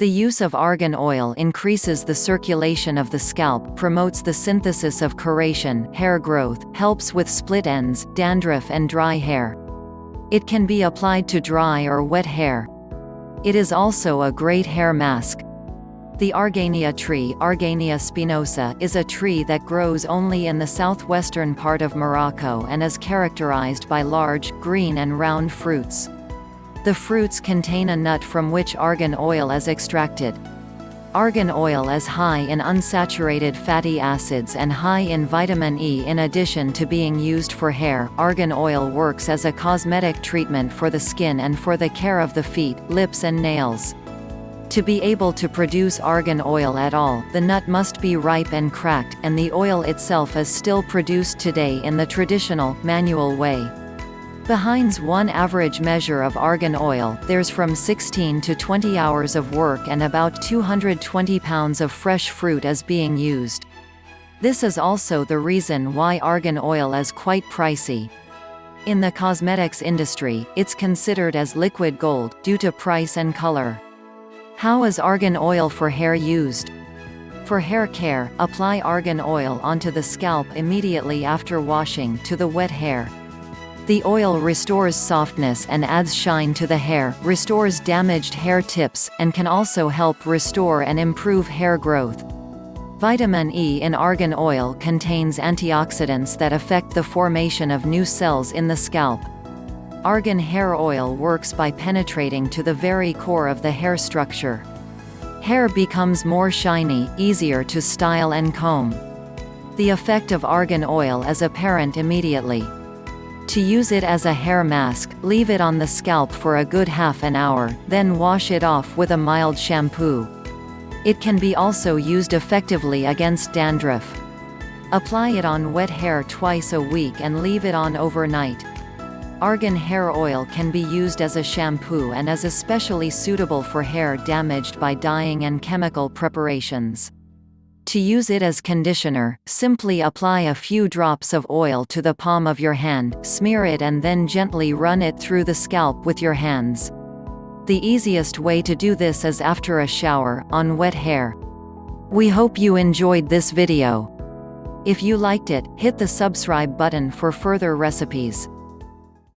The use of argan oil increases the circulation of the scalp, promotes the synthesis of keration, hair growth, helps with split ends, dandruff and dry hair. It can be applied to dry or wet hair. It is also a great hair mask. The Argania tree, Argania spinosa, is a tree that grows only in the southwestern part of Morocco and is characterized by large, green and round fruits. The fruits contain a nut from which argan oil is extracted. Argan oil is high in unsaturated fatty acids and high in vitamin E. In addition to being used for hair, argan oil works as a cosmetic treatment for the skin and for the care of the feet, lips and nails. To be able to produce argan oil at all, the nut must be ripe and cracked, and the oil itself is still produced today in the traditional, manual way. Behind one average measure of argan oil, there's from 16 to 20 hours of work and about 220 pounds of fresh fruit is being used. This is also the reason why argan oil is quite pricey. In the cosmetics industry, it's considered as liquid gold, due to price and color. How is argan oil for hair used? For hair care, apply argan oil onto the scalp immediately after washing to the wet hair. The oil restores softness and adds shine to the hair, restores damaged hair tips, and can also help restore and improve hair growth. Vitamin E in argan oil contains antioxidants that affect the formation of new cells in the scalp. Argan hair oil works by penetrating to the very core of the hair structure. Hair becomes more shiny, easier to style and comb. The effect of argan oil is apparent immediately. To use it as a hair mask, leave it on the scalp for a good half an hour, then wash it off with a mild shampoo. It can be also used effectively against dandruff. Apply it on wet hair twice a week and leave it on overnight. Argan hair oil can be used as a shampoo and is especially suitable for hair damaged by dyeing and chemical preparations. To use it as conditioner, simply apply a few drops of oil to the palm of your hand, smear it and then gently run it through the scalp with your hands. The easiest way to do this is after a shower, on wet hair. We hope you enjoyed this video. If you liked it, hit the subscribe button for further recipes.